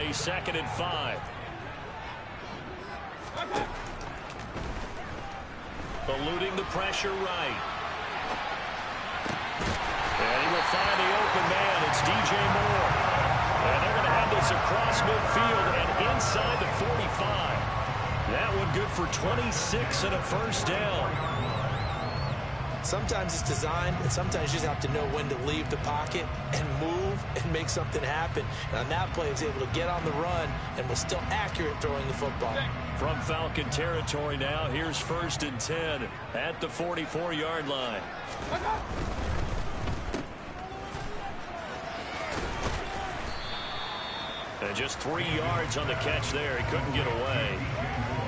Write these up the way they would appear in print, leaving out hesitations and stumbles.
A 2nd and 5. Eluding the pressure right. And he will find the open man. It's DJ Moore. And they're going to have this across midfield and inside the 45. That one good for 26 and a first down. Sometimes it's designed, and sometimes you just have to know when to leave the pocket and move and make something happen. And on that play, he was able to get on the run and was still accurate throwing the football. From Falcon territory now, here's 1st and 10 at the 44-yard line. And just 3 yards on the catch there. He couldn't get away.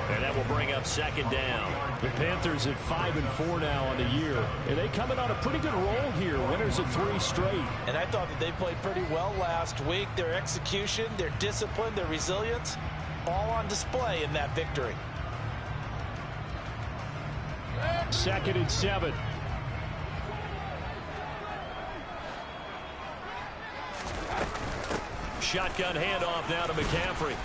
And that will bring up 2nd down. The Panthers at 5-4 now on the year. And they come in on a pretty good roll here. Winners of 3 straight. And I thought that they played pretty well last week. Their execution, their discipline, their resilience, all on display in that victory. 2nd and 7. Shotgun handoff now to McCaffrey.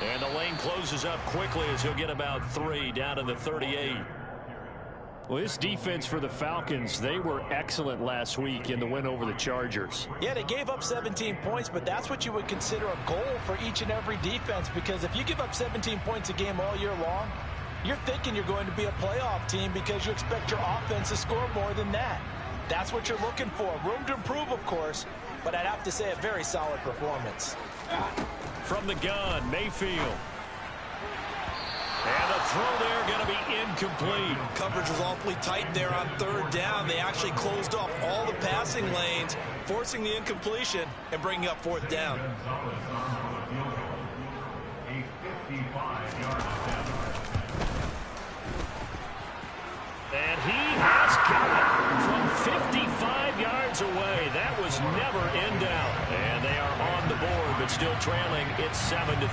And the lane closes up quickly as he'll get about 3 down in the 38. Well, this defense for the Falcons, they were excellent last week in the win over the Chargers. Yeah, they gave up 17 points, but that's what you would consider a goal for each and every defense, because if you give up 17 points a game all year long, you're thinking you're going to be a playoff team because you expect your offense to score more than that. That's what you're looking for. Room to improve, of course, but I'd have to say a very solid performance. From the gun, Mayfield. And the throw there going to be incomplete. Coverage was awfully tight there on 3rd down. They actually closed off all the passing lanes, forcing the incompletion and bringing up 4th down. And he has got it from 55 yards away. That was never in doubt. And they are on the board, but still trailing. It's 7-3.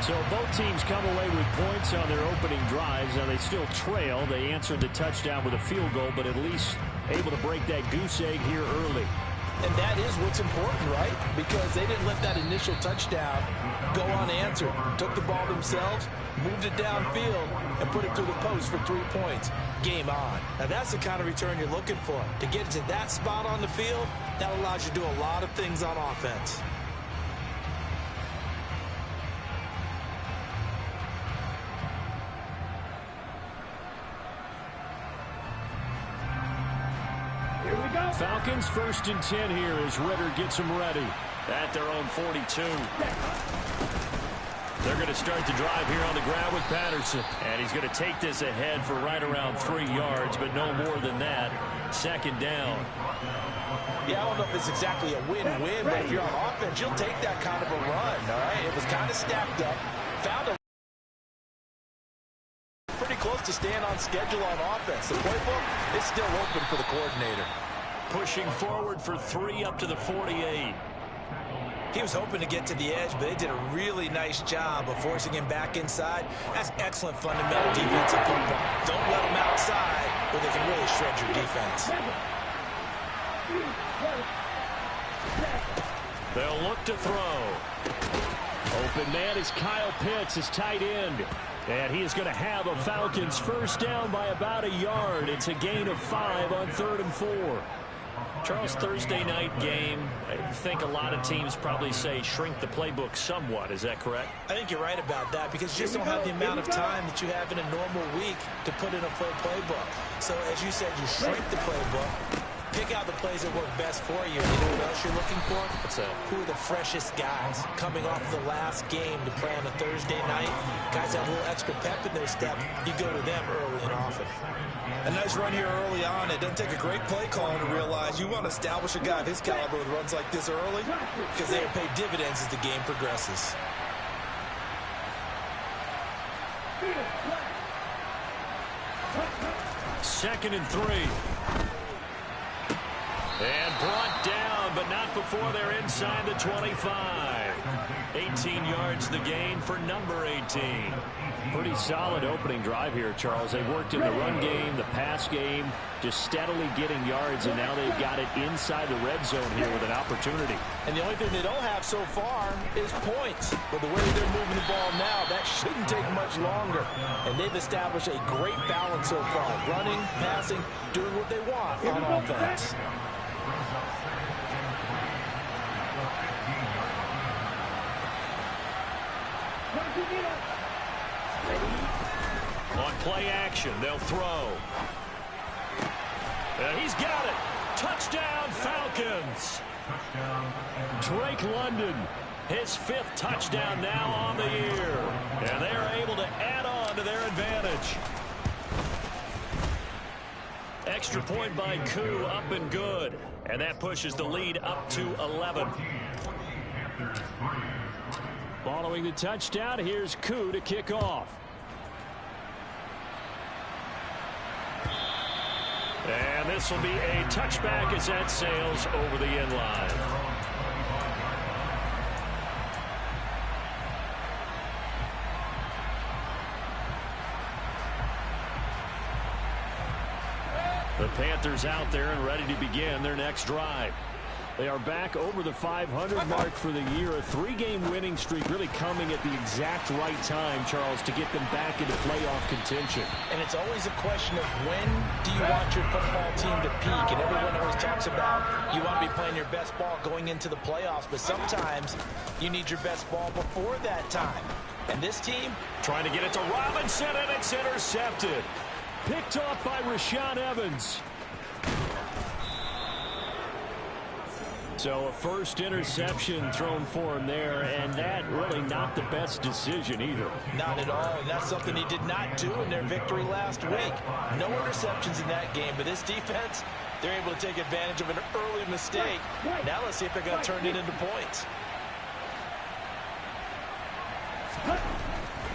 So both teams come away with points on their opening drives. Now they still trail. They answered the touchdown with a field goal, but at least able to break that goose egg here early. And that is what's important, right? Because they didn't let that initial touchdown go unanswered. Took the ball themselves, moved it downfield, and put it through the post for 3 points. Game on. Now that's the kind of return you're looking for. To get to that spot on the field, that allows you to do a lot of things on offense. Falcons 1st and 10 here as Ritter gets them ready. At their own 42. They're going to start the drive here on the ground with Patterson. And he's going to take this ahead for right around 3 yards, but no more than that. 2nd down. Yeah, I don't know if it's exactly a win-win, but if you're on offense, you'll take that kind of a run, all right? It was kind of stacked up. Found a pretty close to staying on schedule on offense. The playbook is still open for the coordinator. Pushing forward for 3 up to the 48. He was hoping to get to the edge, but they did a really nice job of forcing him back inside. That's excellent fundamental defensive football. Don't let them outside, or they can really shred your defense. They'll look to throw. Open man is Kyle Pitts, his tight end. And he is going to have a Falcons first down by about a yard. It's a gain of 5 on 3rd and 4. Charles, Thursday night game, I think a lot of teams probably say shrink the playbook somewhat. Is that correct? I think you're right about that because you just don't have the amount of time that you have in a normal week to put in a full playbook. So as you said, you shrink the playbook, pick out the plays that work best for you. You know what else you're looking for? What's that? Who are the freshest guys coming off the last game to play on a Thursday night? Guys have a little extra pep in their step. You go to them early and often. A nice run here early on. It doesn't take a great play caller to realize you want to establish a guy of his caliber with runs like this early because they will pay dividends as the game progresses. Second and 3. And brought down, but not before they're inside the 25. 18 yards the gain for number 18. Pretty solid opening drive here, Charles. They worked in the run game, the pass game, just steadily getting yards, and now they've got it inside the red zone here with an opportunity. And the only thing they don't have so far is points. But the way they're moving the ball now, that shouldn't take much longer. And they've established a great balance so far. Running, passing, doing what they want on offense. On play action, they'll throw. And he's got it. Touchdown, Falcons. Drake London, his 5th touchdown now on the year. And they are able to add on to their advantage. Extra point by Koo, up and good. And that pushes the lead up to 11. Following the touchdown, here's Koo to kick off. And this will be a touchback as that sails over the end line. The Panthers out there and ready to begin their next drive. They are back over the 500 mark for the year. A 3-game winning streak really coming at the exact right time, Charles, to get them back into playoff contention. And it's always a question of when do you want your football team to peak? And everyone always talks about you want to be playing your best ball going into the playoffs, but sometimes you need your best ball before that time. And this team trying to get it to Robinson, and it's intercepted. Picked off by Rashaan Evans. So a first interception thrown for him there, and that really not the best decision either. Not at all, and that's something he did not do in their victory last week. No interceptions in that game, but this defense, they're able to take advantage of an early mistake. Now let's see if they're going to turn it into points.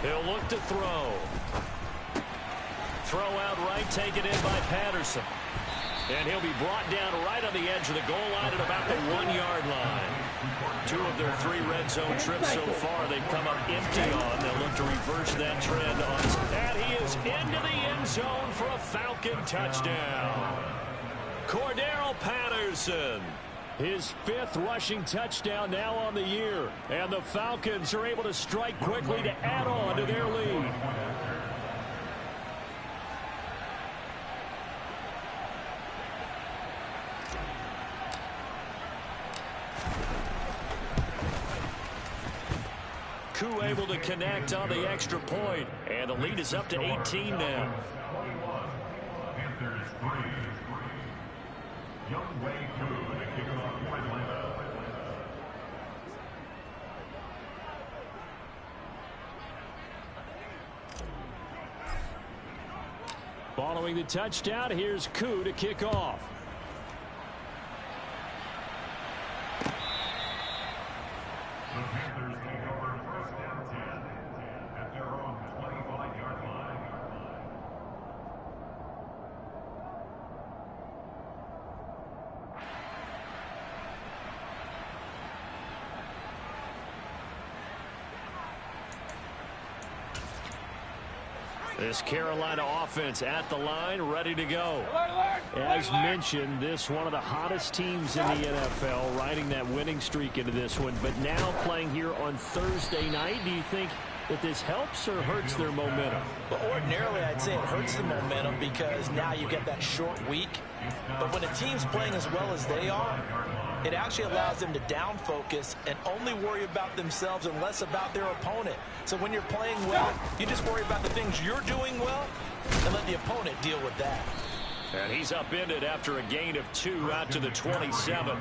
He'll look to throw. Throw out right, taken in by Patterson. And he'll be brought down right on the edge of the goal line at about the 1-yard line. 2 of their 3 red zone trips so far they've come up empty on. They'll look to reverse that trend on. And he is into the end zone for a Falcon touchdown. Cordarrelle Patterson. His 5th rushing touchdown now on the year. And the Falcons are able to strike quickly to add on to their lead. Koo able to connect on the extra point, and the lead is up to 18 now. Following the touchdown, here's Koo to kick off. This Carolina offense at the line, ready to go. As mentioned, this one of the hottest teams in the NFL, riding that winning streak into this one, but now playing here on Thursday night. Do you think that this helps or hurts their momentum? But ordinarily, I'd say it hurts the momentum because now you get that short week. But when a team's playing as well as they are, it actually allows them to down focus and only worry about themselves and less about their opponent. So when you're playing well, you just worry about the things you're doing well and let the opponent deal with that. And he's upended after a gain of 2 out to the 27.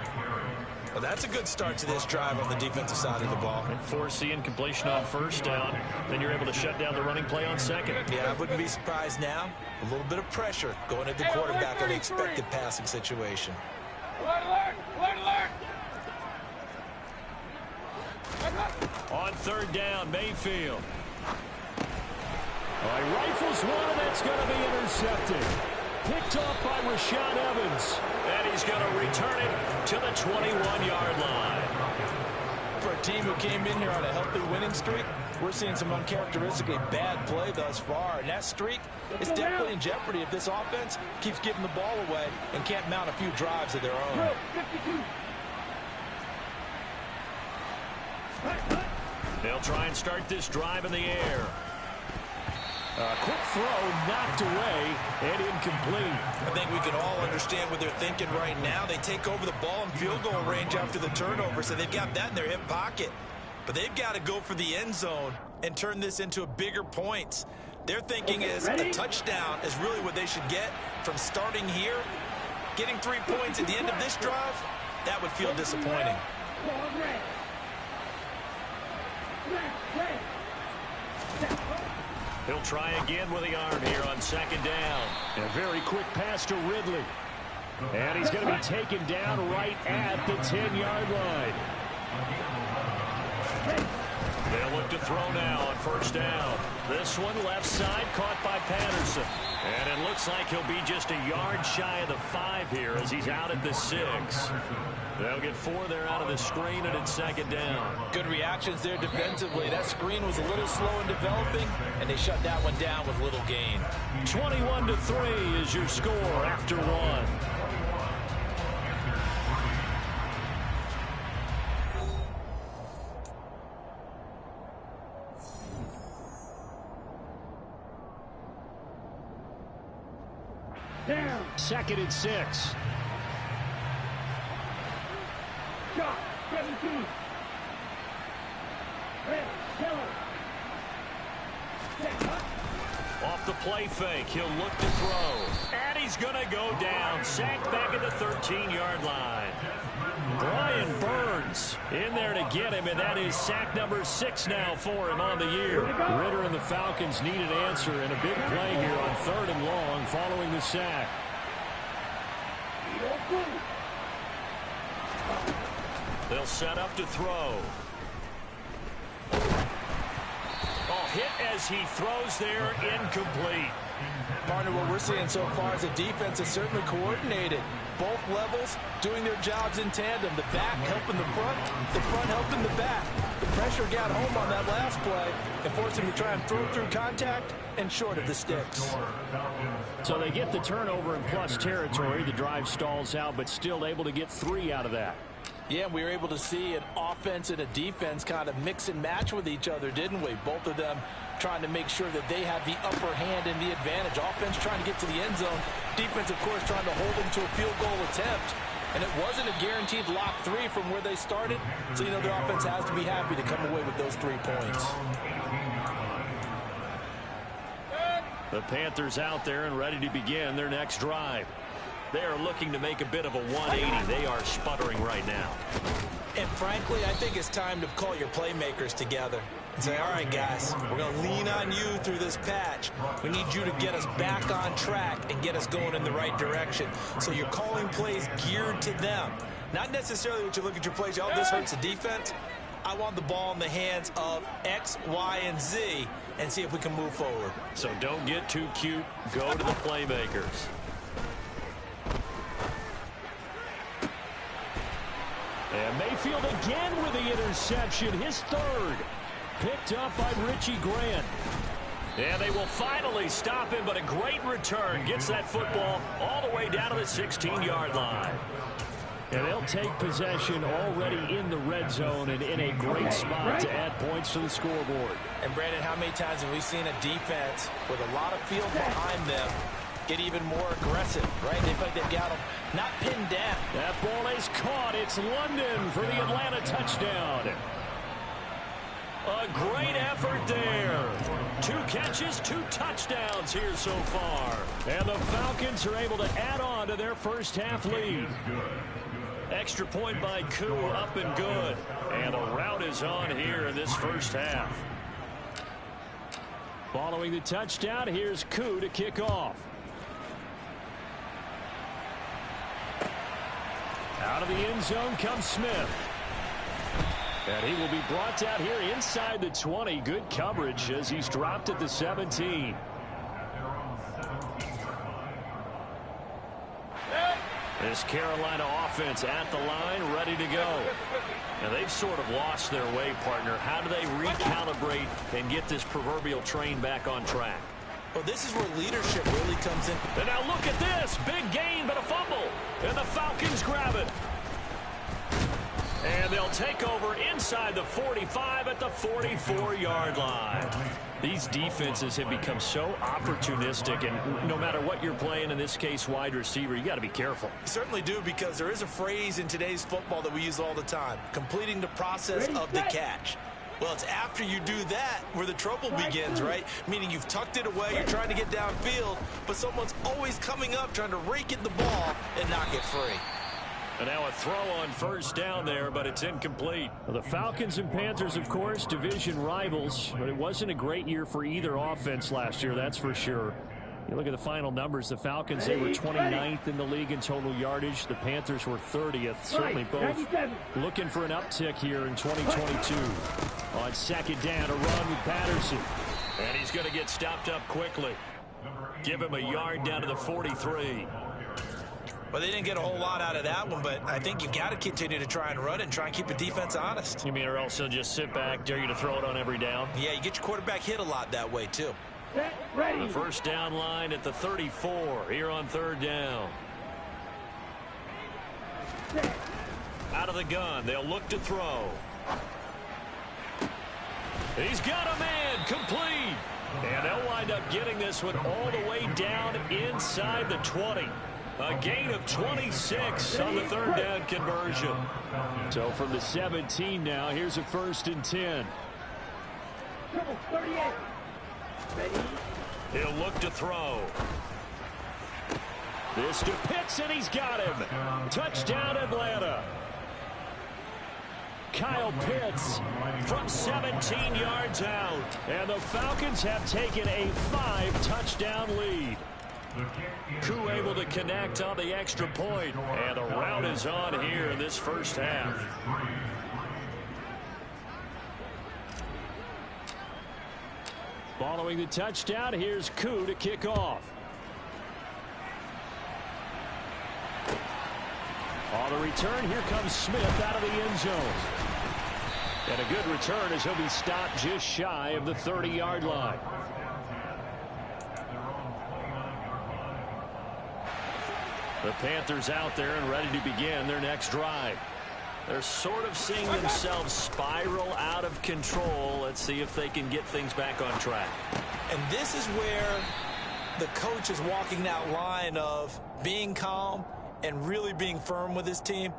Well, that's a good start to this drive on the defensive side of the ball. And force the incompletion on first down. Then you're able to shut down the running play on second. Yeah, I wouldn't be surprised now. A little bit of pressure going at the quarterback in the expected passing situation. On third down, Mayfield. He rifles one, and that's going to be intercepted. Picked off by Rashaan Evans. And he's going to return it to the 21-yard line. For a team who came in here on a healthy winning streak, we're seeing some uncharacteristically bad play thus far. And that streak is definitely in jeopardy if this offense keeps giving the ball away and can't mount a few drives of their own. They'll try and start this drive in the air. A quick throw knocked away and incomplete. I think we can all understand what they're thinking right now. They take over the ball in field goal range after the turnover, so they've got that in their hip pocket. But they've got to go for the end zone and turn this into a bigger points. Their thinking is a touchdown is really what they should get from starting here. Getting 3 points at the end of this drive, that would feel disappointing. He'll try again with the arm here on second down. A very quick pass to Ridley. And he's going to be taken down right at the 10-yard line. They'll look to throw now on first down. This one left side caught by Patterson. And it looks like he'll be just a yard shy of the 5 here as he's out at the 6. They'll get 4 there out of the screen, and it's second down. Good reactions there defensively. That screen was a little slow in developing, and they shut that one down with little gain. 21-3 is your score after 1. Second and 6. Shot, 17. Off the play fake, he'll look to throw. And he's going to go down. Sacked back at the 13-yard line. Brian Burns in there to get him, and that is sack number 6 now for him on the year. Ritter and the Falcons need an answer, and a big play here on 3rd and long following the sack. They'll set up to throw. Oh, hit as he throws there, incomplete. Partner, what we're seeing so far is the defense is certainly coordinated. Both levels doing their jobs in tandem. The back helping the front helping the back. The pressure got home on that last play and forced him to try and throw through contact and short of the sticks. So they get the turnover in plus territory. The drive stalls out, but still able to get 3 out of that. Yeah, we were able to see an offense and a defense kind of mix and match with each other, didn't we? Both of them trying to make sure that they have the upper hand and the advantage. Offense trying to get to the end zone. Defense, of course, trying to hold them to a field goal attempt. And it wasn't a guaranteed lock 3 from where they started. So, you know, the offense has to be happy to come away with those 3 points. The Panthers out there and ready to begin their next drive. They are looking to make a bit of a 180. They are sputtering right now. And frankly, I think it's time to call your playmakers together and say, all right, guys, we're going to lean on you through this patch. We need you to get us back on track and get us going in the right direction. So you're calling plays geared to them. Not necessarily what you look at your plays, oh, this hurts the defense. I want the ball in the hands of X, Y, and Z and see if we can move forward. So don't get too cute. Go to the playmakers. And Mayfield again with the interception, his 3rd. Picked up by Richie Grant. And they will finally stop him, but a great return. Gets that football all the way down to the 16-yard line. And they'll take possession already in the red zone and in a great spot to add points to the scoreboard. And, Brandon, how many times have we seen a defense with a lot of field behind them get even more aggressive, right? They feel like they've got them not pinned down. That ball is caught. It's London for the Atlanta touchdown. A great effort there. 2 catches, 2 touchdowns here so far. And the Falcons are able to add on to their first half lead. Extra point by Koo, up and good. And a rout is on here in this first half. Following the touchdown, here's Koo to kick off. Out of the end zone comes Smith. And he will be brought down here inside the 20. Good coverage as he's dropped at the 17. This Carolina offense at the line, ready to go. Now, they've sort of lost their way, partner. How do they recalibrate and get this proverbial train back on track? Well, this is where leadership really comes in. And now look at this. Big gain, but a fumble. And the Falcons grab it. And they'll take over inside the 45 at the 44-yard line. These defenses have become so opportunistic, and no matter what you're playing, in this case wide receiver, you got to be careful. You certainly do, because there is a phrase in today's football that we use all the time: completing the process of the catch. Well, it's after you do that where the trouble begins, right? Meaning you've tucked it away, you're trying to get downfield, but someone's always coming up trying to rake at the ball and knock it free. And now a throw on first down there, but it's incomplete. Well, the Falcons and Panthers, of course, division rivals, but it wasn't a great year for either offense last year, that's for sure. You look at the final numbers, the Falcons, they were 29th in the league in total yardage. The Panthers were 30th. Certainly both looking for an uptick here in 2022. On second down, a run with Patterson. And he's going to get stopped up quickly. Give him a yard down to the 43. Well, they didn't get a whole lot out of that one, but I think you've got to continue to try and run it and try and keep the defense honest. You mean, or else they'll just sit back, dare you to throw it on every down? Yeah, you get your quarterback hit a lot that way, too. The first down line at the 34 here on third down. Out of the gun, they'll look to throw. He's got a man, complete. And they'll wind up getting this one all the way down inside the 20. A gain of 26 on the third down conversion. So from the 17 now, here's a 1st and 10. He'll look to throw. This to Pitts, and he's got him. Touchdown, Atlanta. Kyle Pitts from 17 yards out. And the Falcons have taken a 5-touchdown lead. Koo able to connect on the extra point. And the rout is on here in this first half. Following the touchdown, here's Koo to kick off. On the return, here comes Smith out of the end zone. And a good return as he'll be stopped just shy of the 30-yard line. The Panthers out there and ready to begin their next drive. They're sort of seeing themselves spiral out of control. Let's see if they can get things back on track. And this is where the coach is walking that line of being calm and really being firm with his team.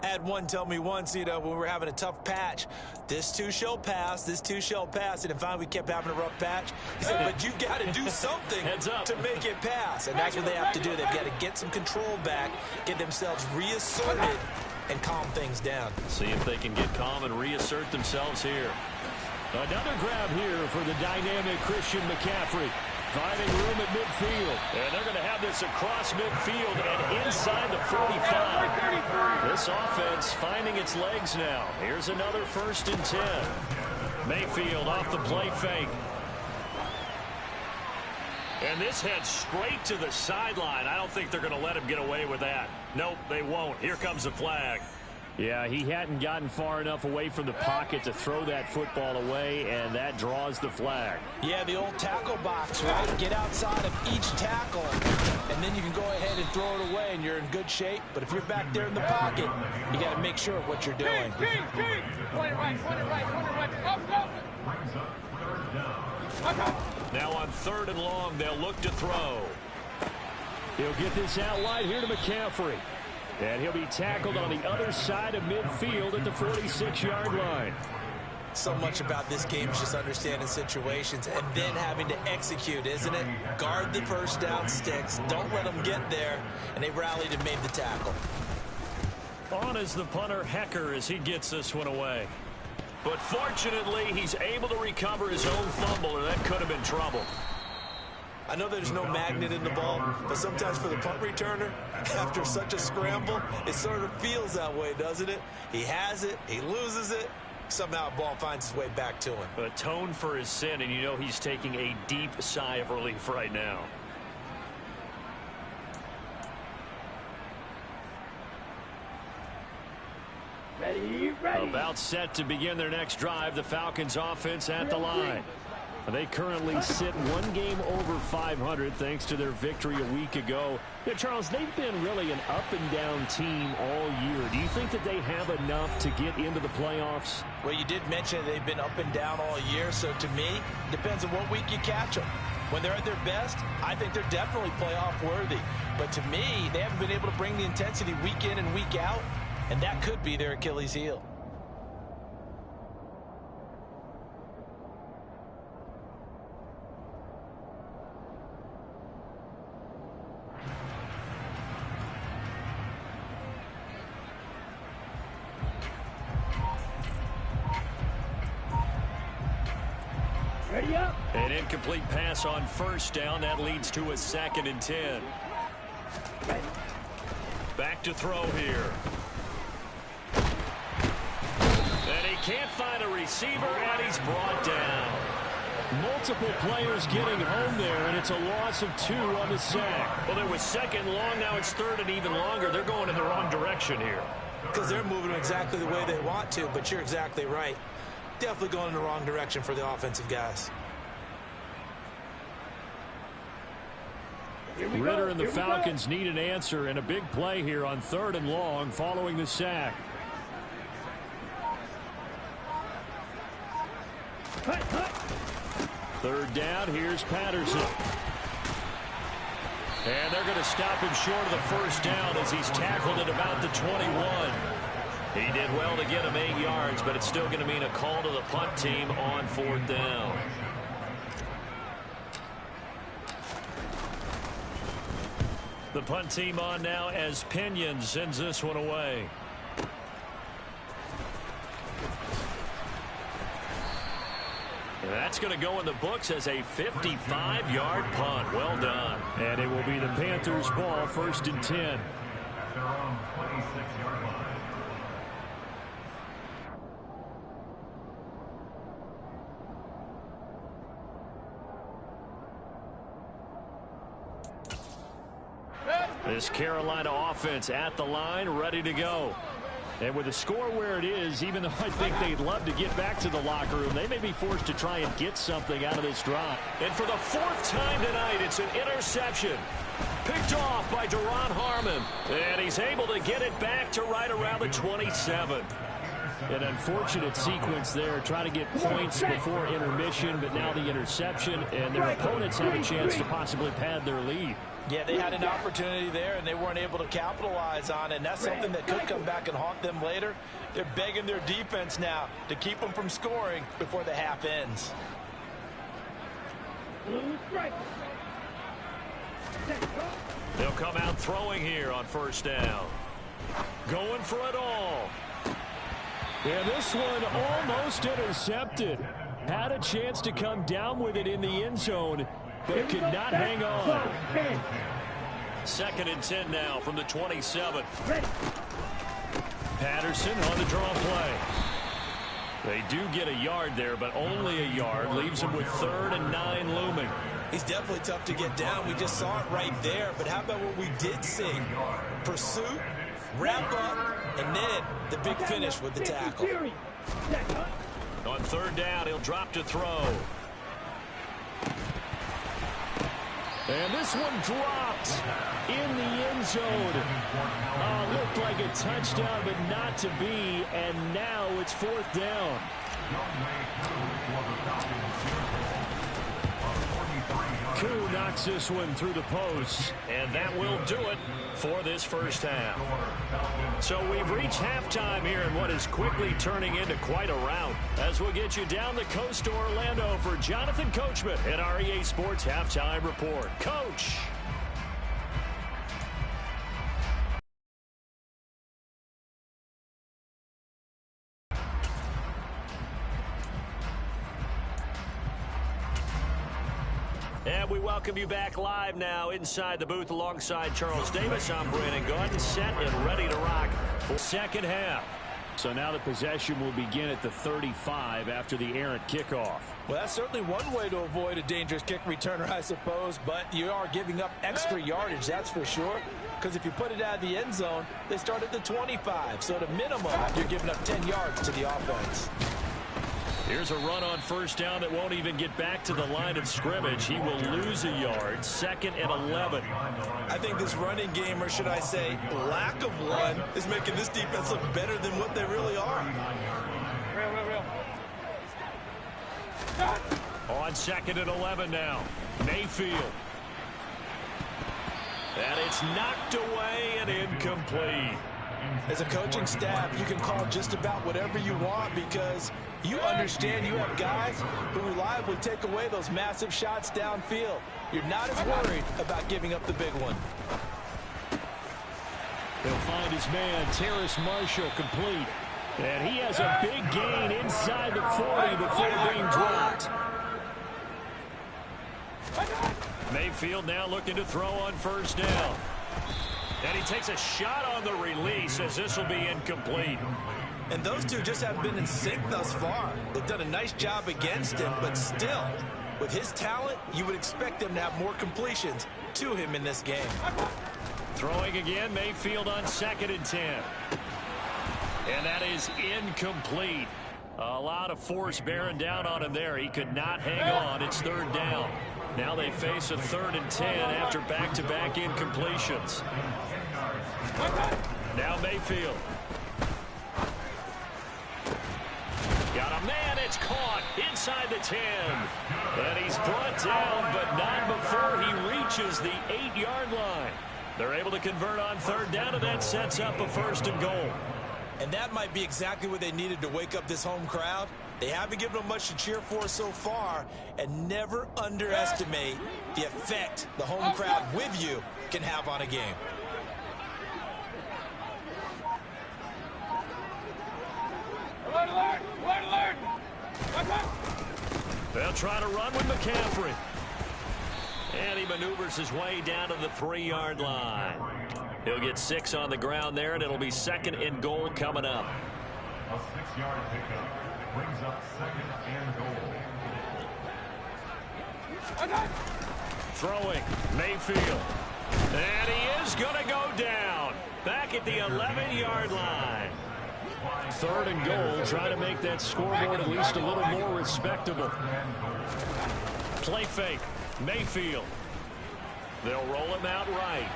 I had one tell me once, when we were having a tough patch, this too shall pass, this too shall pass. And finally we kept having a rough patch. He said, but you got to do something to make it pass. And that's what they have to do. They've got to get some control back, get themselves reasserted, and calm things down. See if they can get calm and reassert themselves here. Another grab here for the dynamic Christian McCaffrey. Finding room at midfield. And they're going to have this across midfield and inside the 45. This offense finding its legs now. Here's another 1st and 10. Mayfield off the play fake. And this heads straight to the sideline. I don't think they're going to let him get away with that. Nope, they won't. Here comes the flag. Yeah, he hadn't gotten far enough away from the pocket to throw that football away, and that draws the flag. Yeah, the old tackle box, right? Get outside of each tackle, and then you can go ahead and throw it away, and you're in good shape. But if you're back there in the pocket, you got to make sure of what you're doing. Point it right, point it right, point it right. Up. Now on 3rd and long, they'll look to throw. He'll get this out wide here to McCaffrey. And he'll be tackled on the other side of midfield at the 46-yard line. So much about this game is just understanding situations and then having to execute, isn't it? Guard the first down sticks. Don't let them get there. And they rallied and made the tackle. On is the punter, Hecker, as he gets this one away. But fortunately, he's able to recover his own fumble, or that could have been trouble. I know there's no magnet in the ball, but sometimes for the punt returner, after such a scramble, it sort of feels that way, doesn't it? He has it, he loses it, somehow the ball finds its way back to him. Atone for his sin, and you know he's taking a deep sigh of relief right now. About set to begin their next drive, the Falcons offense at the line. They currently sit one game over 500 thanks to their victory a week ago. Yeah, Charles, they've been really an up-and-down team all year. Do you think that they have enough to get into the playoffs? Well, you did mention they've been up and down all year, so to me, it depends on what week you catch them. When they're at their best, I think they're definitely playoff worthy. But to me, they haven't been able to bring the intensity week in and week out, and that could be their Achilles heel. An incomplete pass on first down. That leads to a 2nd and 10. Back to throw here. And he can't find a receiver, and he's brought down. Multiple players getting home there, and it's a loss of 2 on the sack. Well, there was 2nd long. Now it's 3rd and even longer. They're going in the wrong direction here. Because they're moving exactly the way they want to, but you're exactly right. Definitely going in the wrong direction for the offensive guys. Ritter and the Falcons need an answer, and a big play here on 3rd and long following the sack. Third down, here's Patterson. And they're going to stop him short of the first down as he's tackled at about the 21. He did well to get him 8 yards, but it's still going to mean a call to the punt team on 4th down. The punt team on now as Pinion sends this one away. And that's going to go in the books as a 55-yard punt. Well done. And it will be the Panthers' ball, 1st and 10. This Carolina offense at the line, ready to go. And with the score where it is, even though I think they'd love to get back to the locker room, they may be forced to try and get something out of this drive. And for the 4th time tonight, it's an interception. Picked off by Duron Harmon. And he's able to get it back to right around the 27. An unfortunate sequence there, try to get points before intermission, but now the interception, and their opponents have a chance to possibly pad their lead. Yeah, they had an opportunity there, and they weren't able to capitalize on it, and that's something that could come back and haunt them later. They're begging their defense now to keep them from scoring before the half ends. They'll come out throwing here on 1st down. Going for it all. Yeah, this one almost intercepted. Had a chance to come down with it in the end zone, but could not hang on. 2nd and 10 now from the 27. Patterson on the draw play. They do get a yard there, but only a yard. Leaves them with 3rd and 9 looming. He's definitely tough to get down. We just saw it right there. But how about what we did see? Pursuit, wrap up, and then the big finish with the tackle. On 3rd down, he'll drop to throw. And this one dropped in the end zone. Looked like a touchdown, but not to be. And now it's 4th down. Koo knocks this one through the post. And that will do it for this first half. So we've reached halftime here in what is quickly turning into quite a rout. As we'll get you down the coast to Orlando for Jonathan Coachman at our EA Sports Halftime Report. Coach. And we welcome you back live now inside the booth alongside Charles Davis. I'm Brandon Gaudin, set and ready to rock for 2nd half. So now the possession will begin at the 35 after the errant kickoff. Well, that's certainly one way to avoid a dangerous kick returner, I suppose, but you are giving up extra yardage, that's for sure. because if you put it out of the end zone, they start at the 25. So at a minimum, you're giving up 10 yards to the offense. Here's a run on first down that won't even get back to the line of scrimmage. He will lose a yard. 2nd and 11. I think this running game, or should I say lack of one, is making this defense look better than what they really are. Real. On 2nd and 11 now. Mayfield. And it's knocked away and incomplete. As a coaching staff, you can call just about whatever you want because you understand you have guys who reliably take away those massive shots downfield. You're not as worried about giving up the big one. He'll find his man, Terrace Marshall, complete. And he has a big gain inside the 40 before being dropped. Mayfield now looking to throw on first down. And he takes a shot on the release as this will be incomplete. And those two just haven't been in sync thus far. They've done a nice job against him, but still, with his talent, you would expect them to have more completions to him in this game. Throwing again, Mayfield on 2nd and 10. And that is incomplete. A lot of force bearing down on him there. He could not hang on. It's 3rd down. Now they face a 3rd and 10 after back-to-back incompletions. Now Mayfield. Got a man, it's caught inside the 10. And he's brought down, but not before he reaches the 8-yard line. They're able to convert on 3rd down, and that sets up a 1st and goal. And that might be exactly what they needed to wake up this home crowd. They haven't given them much to cheer for so far, and never underestimate the effect the home crowd with you can have on a game. Alert! They'll try to run with McCaffrey. And he maneuvers his way down to the 3-yard line. He'll get 6 on the ground there, and it'll be 2nd and goal coming up. A 6-yard pickup brings up 2nd and goal. Throwing, Mayfield. And he is going to go down. Back at the 11-yard line. 3rd and goal, trying to make that scoreboard at least a little more respectable. Play fake, Mayfield. They'll roll him out right.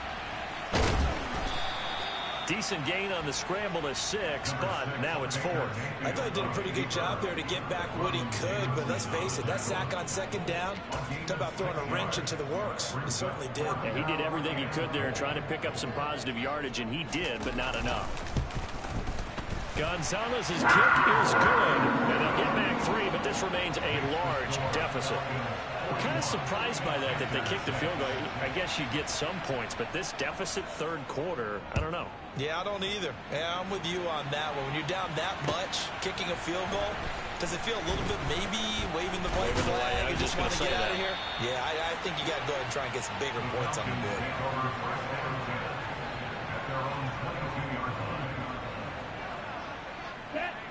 Decent gain on the scramble to 6, but now it's 4th. I thought he did a pretty good job there to get back what he could, but let's face it, that sack on 2nd down, talk about throwing a wrench into the works. He certainly did. Yeah, he did everything he could there trying to pick up some positive yardage, and he did, but not enough. Gonzalez's kick is good, and they'll get back 3, but this remains a large deficit. I'm kind of surprised by that they kicked the field goal. I guess you get some points, but this deficit 3rd quarter, I don't know. Yeah, I don't either. Yeah, I'm with you on that one. When you're down that much, kicking a field goal, does it feel a little bit maybe waving the white flag and just want to get out of here? Yeah, I think you got to go ahead and try and get some bigger points on the board.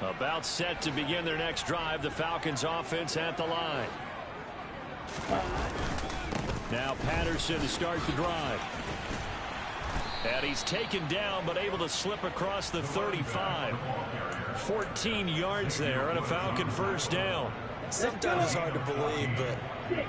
About set to begin their next drive, the Falcons offense at the line. Now Patterson to start the drive. And he's taken down, but able to slip across the 35. 14 yards there and a Falcon 1st down. Sometimes it's hard to believe, but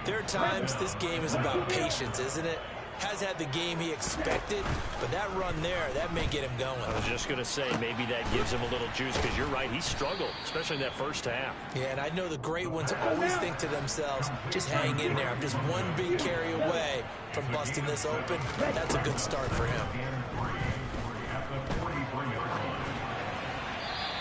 there are times this game is about patience, isn't it? Has had the game he expected, but that run there, that may get him going. I was just going to say, maybe that gives him a little juice, because you're right, he struggled, especially in that 1st half. Yeah, and I know the great ones always think to themselves, just hang in there. I'm just one big carry away from busting this open. That's a good start for him.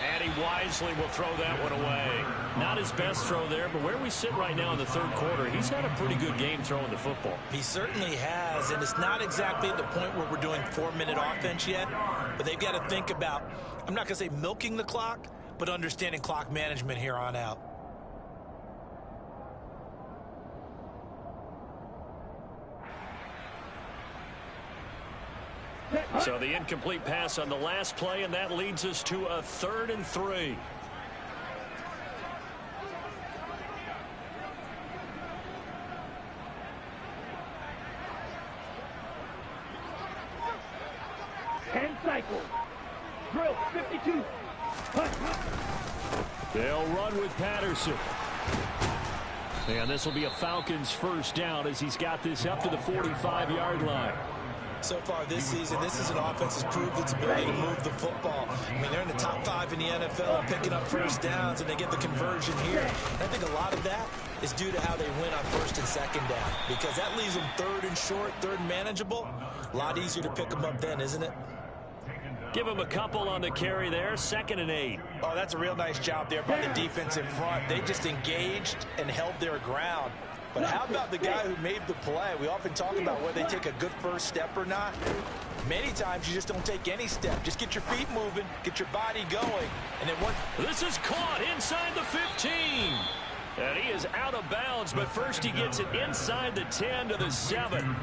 And he wisely will throw that one away. Not his best throw there, but where we sit right now in the 3rd quarter, he's had a pretty good game throwing the football. He certainly has, and it's not exactly at the point where we're doing 4-minute offense yet, but they've got to think about, I'm not going to say milking the clock, but understanding clock management here on out. So the incomplete pass on the last play, and that leads us to a 3rd and 3. Drill, 52. They'll run with Patterson. And this will be a Falcons first down as he's got this up to the 45-yard line. So far this season, this is an offense that's proved its ability to move the football. I mean, they're in the top 5 in the NFL picking up first downs, and they get the conversion here. And I think a lot of that is due to how they win on first and second down, because that leaves them third and short, third and manageable. A lot easier to pick them up then, isn't it? Give him a couple on the carry there, 2nd and 8. Oh, that's a real nice job there by the defense in front. They just engaged and held their ground. But how about the guy who made the play? We often talk about whether they take a good first step or not. Many times you just don't take any step. Just get your feet moving, get your body going, and then what? This is caught inside the 15. And he is out of bounds, but first he gets it inside the 10 to the 7.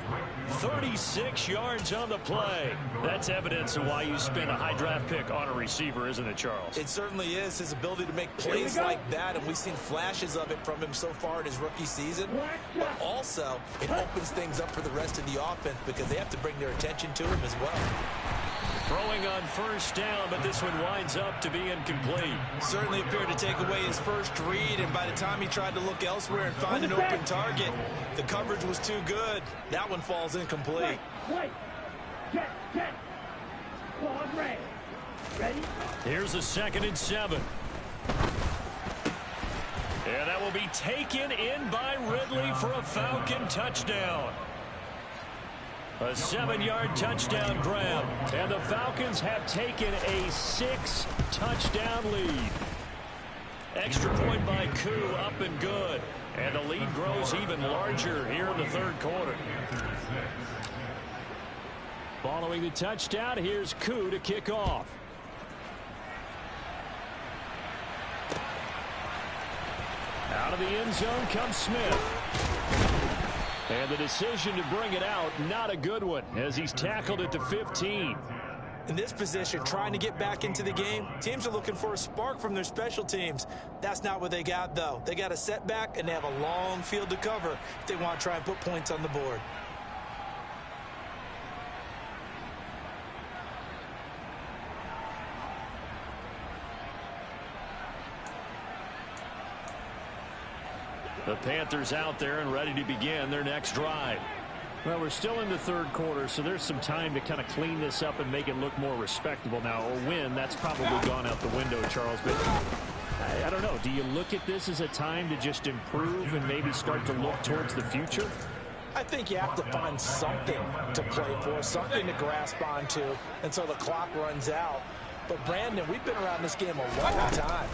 36 yards on the play. That's evidence of why you spend a high draft pick on a receiver, isn't it, Charles? It certainly is. His ability to make plays like that, and we've seen flashes of it from him so far in his rookie season. But also, it opens things up for the rest of the offense because they have to bring their attention to him as well. Throwing on first down, but this one winds up to be incomplete. Certainly appeared to take away his first read, and by the time he tried to look elsewhere and find an open target, the coverage was too good. That one falls incomplete. Wait. Get. Claws ready. Ready? Here's a 2nd and 7. And that will be taken in by Ridley for a Falcon touchdown. A 7-yard touchdown grab. And the Falcons have taken a 6-touchdown lead. Extra point by Koo, up and good. And the lead grows even larger here in the 3rd quarter. Following the touchdown, here's Koo to kick off. Out of the end zone comes Smith. And the decision to bring it out, not a good one, as he's tackled at the 15. In this position, trying to get back into the game, teams are looking for a spark from their special teams. That's not what they got, though. They got a setback, and they have a long field to cover if they want to try and put points on the board. The Panthers out there and ready to begin their next drive. Well, we're still in the 3rd quarter, so there's some time to kind of clean this up and make it look more respectable now. A win, that's probably gone out the window, Charles. But I don't know. Do you look at this as a time to just improve and maybe start to look towards the future? I think you have to find something to play for, something to grasp onto until the clock runs out. But, Brandon, we've been around this game a long time.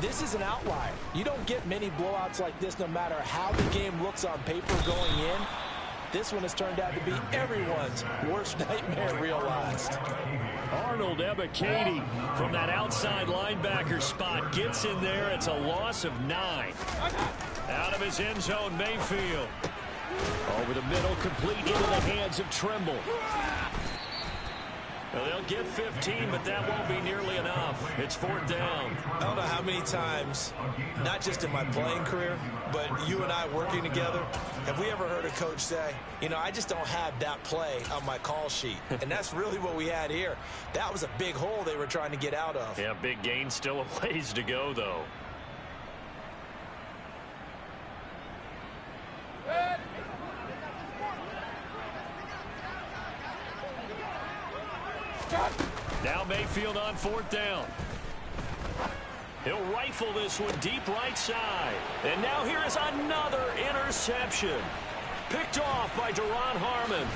This is an outlier. You don't get many blowouts like this no matter how the game looks on paper going in. This one has turned out to be everyone's worst nightmare realized. Arnold Ebiketie from that outside linebacker spot gets in there. It's a loss of 9. Out of his end zone, Mayfield. Over the middle, complete into the hands of Trimble. Well, they'll get 15, but that won't be nearly enough. It's 4th down. I don't know how many times, not just in my playing career, but you and I working together, have we ever heard a coach say, you know, I just don't have that play on my call sheet. And that's really what we had here. That was a big hole they were trying to get out of. Yeah, big gain, still a ways to go, though. Now Mayfield on 4th down. He'll rifle this one deep right side. And now here is another interception. Picked off by Duron Harmon.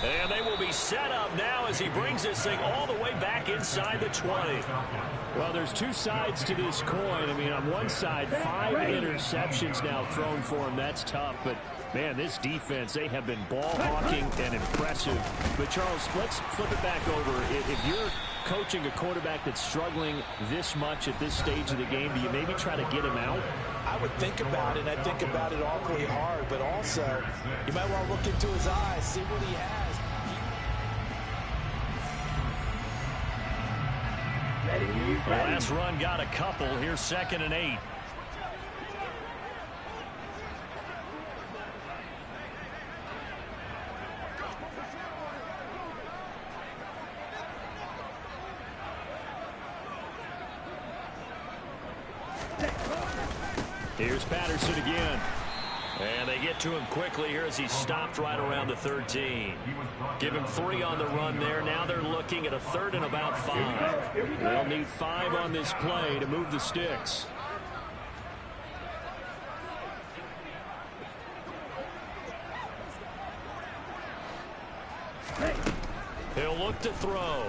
And they will be set up now as he brings this thing all the way back inside the 20. Well, there's two sides to this coin. I mean, on one side, 5 interceptions now thrown for him. That's tough, but man, this defense, they have been ball hawking and impressive. But, Charles, let's flip it back over. If you're coaching a quarterback that's struggling this much at this stage of the game, do you maybe try to get him out? I would think about it. I think about it awfully hard, but also you might want to look into his eyes, see what he has. The last run got a couple. Here's 2nd and 8. Here's Patterson again. And they get to him quickly here as he stopped right around the 13. Give him 3 on the run there. Now they're looking at a 3rd and about 5. They'll need 5 on this play to move the sticks. He'll look to throw.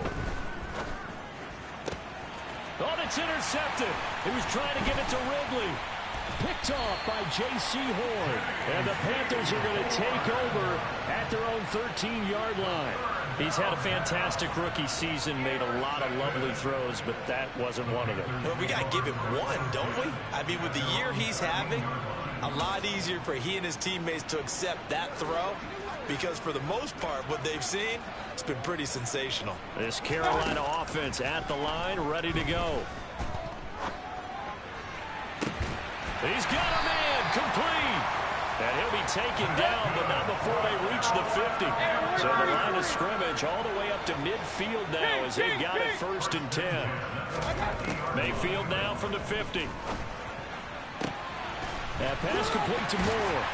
Oh, it's intercepted. He was trying to give it to Ridley. Picked off by J.C. Horn. And the Panthers are going to take over at their own 13-yard line. He's had a fantastic rookie season, made a lot of lovely throws, but that wasn't one of them. Well, we got to give him one, don't we? I mean, with the year he's having, a lot easier for he and his teammates to accept that throw, because for the most part, what they've seen, it's been pretty sensational. This Carolina offense at the line, ready to go. He's got a man, complete. And he'll be taken down, but not before they reach the 50. So the line of scrimmage all the way up to midfield now as they've got it 1st and 10. Mayfield now from the 50. That pass complete to Moore.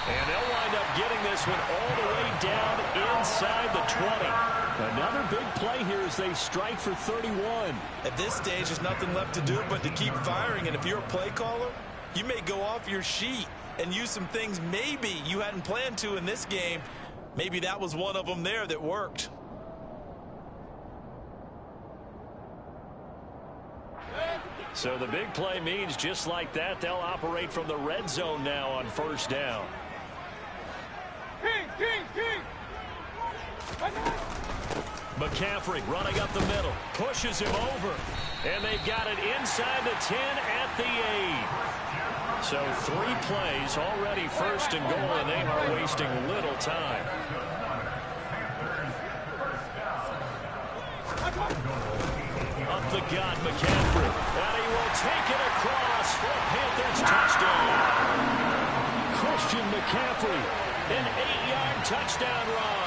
And they'll wind up getting this one all the way down inside the 20. Another big play here as they strike for 31. At this stage, there's nothing left to do but to keep firing. And if you're a play caller, you may go off your sheet and use some things maybe you hadn't planned to in this game. Maybe that was one of them there that worked. So the big play means just like that, they'll operate from the red zone now on 1st down. McCaffrey running up the middle, pushes him over, and they've got it inside the 10 at the 8. So 3 plays already 1st and goal, and they are wasting little time. Up the gut, McCaffrey, and he will take it across for a Panthers touchdown. Christian McCaffrey, an 8-yard touchdown run.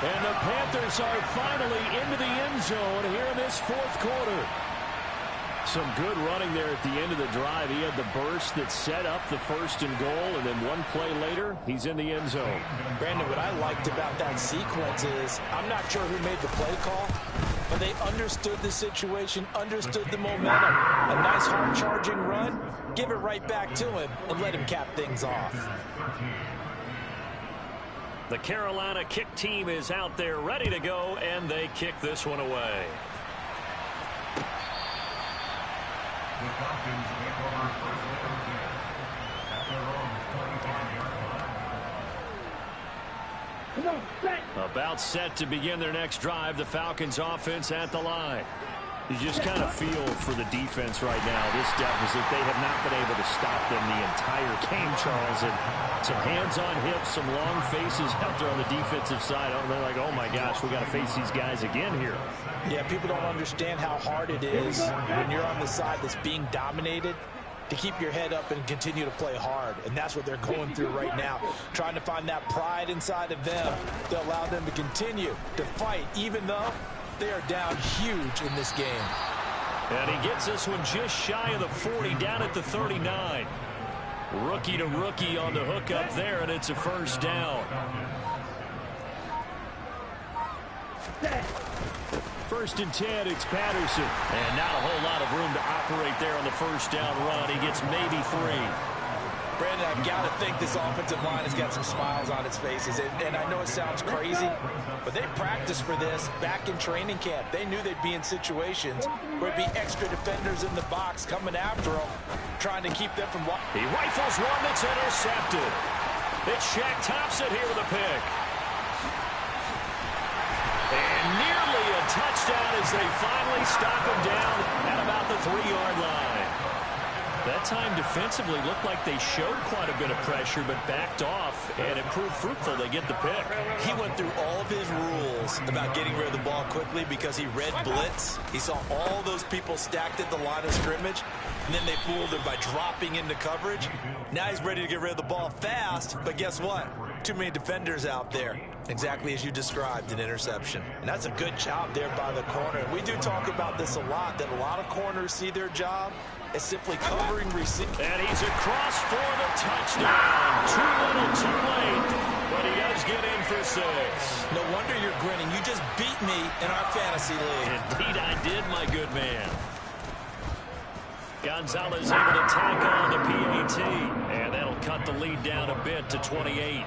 And the Panthers are finally into the end zone here in this 4th quarter. Some good running there at the end of the drive. He had the burst that set up the 1st and goal, and then 1 play later, he's in the end zone. Brandon, what I liked about that sequence is I'm not sure who made the play call, but they understood the situation, understood the momentum. A nice hard-charging run, give it right back to him, and let him cap things off. The Carolina kick team is out there ready to go, and they kick this one away. The Falcons take over 1st and 10 at their own 25-yard line. About set to begin their next drive. The Falcons offense at the line. You just kind of feel for the defense right now. This deficit, they have not been able to stop them the entire game, Charles. And some hands on hips, some long faces out there on the defensive side. They're like, oh my gosh, we got to face these guys again here. Yeah, people don't understand how hard it is when you're on the side that's being dominated to keep your head up and continue to play hard. And that's what they're going through right now, trying to find that pride inside of them to allow them to continue to fight, even though they are down huge in this game. And he gets this one just shy of the 40, down at the 39. Rookie to rookie on the hook up there, and it's a 1st down. 1st and 10, it's Patterson. And not a whole lot of room to operate there on the 1st down run. He gets maybe 3. Brandon, I've got to think this offensive line has got some smiles on its faces. And I know it sounds crazy, but they practiced for this back in training camp. They knew they'd be in situations where it'd be extra defenders in the box coming after them, trying to keep them from... He rifles one that's intercepted. It's Shaq Thompson here with a pick. And nearly a touchdown as they finally stop him down at about the 3-yard line. That time defensively looked like they showed quite a bit of pressure but backed off, and it proved fruitful. They get the pick. He went through all of his rules about getting rid of the ball quickly because he read blitz. He saw all those people stacked at the line of scrimmage, and then they fooled him by dropping into coverage. Now he's ready to get rid of the ball fast, but guess what? Too many defenders out there. Exactly as you described, an interception. And that's a good job there by the corner. We do talk about this a lot, that a lot of corners see their job is simply covering receiver. And he's across for the touchdown. Too little, too late. But he does get in for 6. No wonder you're grinning. You just beat me in our fantasy league. Indeed I did, my good man. Gonzalez able to tack on the PAT. And that'll cut the lead down a bit to 28.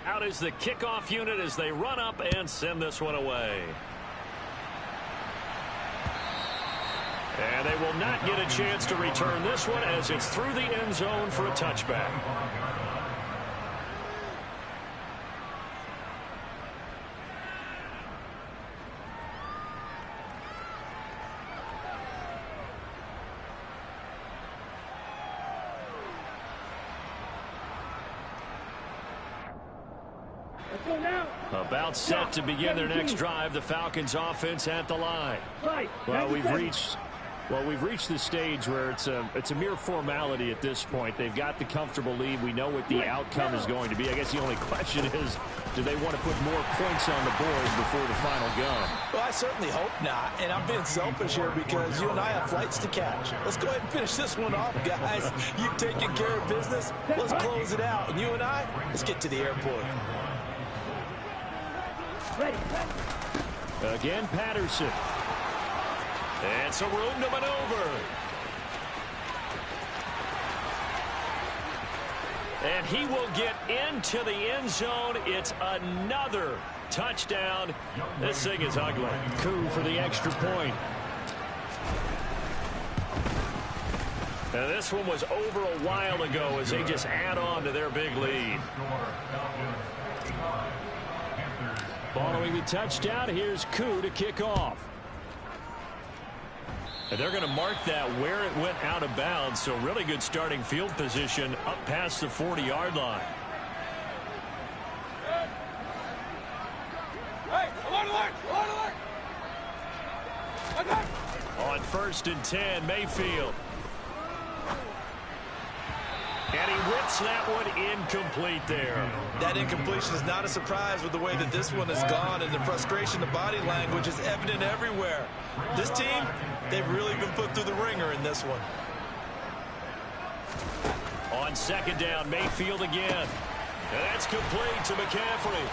Out is the kickoff unit as they run up and send this one away. And they will not get a chance to return this one as it's through the end zone for a touchback. About set to begin their next drive. The Falcons offense at the line. Well, we've reached the stage where it's a mere formality at this point. They've got the comfortable lead. We know what the outcome is going to be. I guess the only question is, do they want to put more points on the board before the final gun? Well, I certainly hope not. And I'm being selfish here because you and I have flights to catch. Let's go ahead and finish this one off, guys. You've taken care of business. Let's close it out. And you and I, let's get to the airport. Ready. Again, Patterson. And some room to maneuver. And he will get into the end zone. It's another touchdown. This thing is ugly. Coup for the extra point. Now this one was over a while ago as they just add on to their big lead. Following the touchdown, here's Coup to kick off. And they're going to mark that where it went out of bounds, so really good starting field position up past the 40-yard line. Hey, alert! Okay. On 1st and 10, Mayfield. And he whips that one incomplete there. That incompletion is not a surprise with the way that this one has gone, and the frustration, the body language is evident everywhere. This team, they've really been put through the ringer in this one. On 2nd down, Mayfield again. And that's complete to McCaffrey.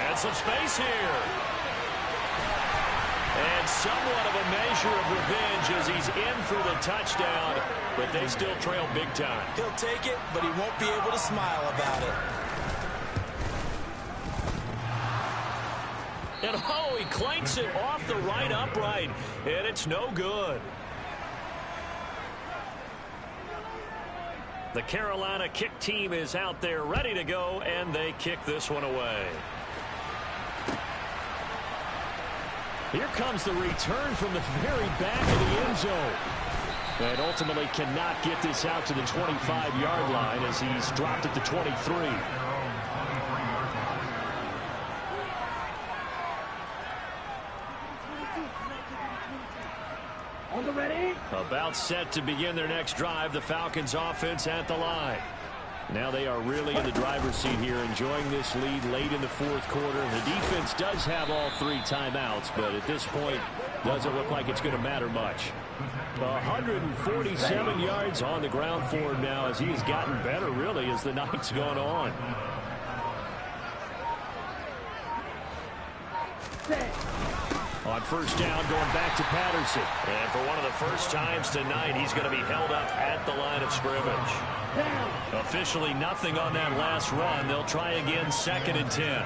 And some space here. And somewhat of a measure of revenge as he's in for the touchdown, but they still trail big time. He'll take it, but he won't be able to smile about it. And oh, he clanks it off the right upright, and it's no good. The Carolina kick team is out there ready to go, and they kick this one away. Here comes the return from the very back of the end zone. And ultimately cannot get this out to the 25-yard line as he's dropped at the 23. On the ready. About set to begin their next drive. The Falcons offense at the line. Now they are really in the driver's seat here, enjoying this lead late in the 4th quarter. The defense does have all 3 timeouts, but at this point, doesn't look like it's going to matter much. 147 yards on the ground for him now as he has gotten better, really, as the night's gone on. On 1st down, going back to Patterson. And for one of the first times tonight, he's going to be held up at the line of scrimmage. Officially nothing on that last run. They'll try again 2nd and 10.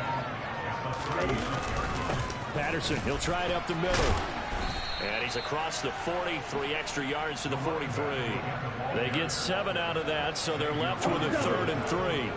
Patterson, he'll try it up the middle. And he's across the 40, 3 extra yards to the 43. They get 7 out of that, so they're left with a 3rd and 3.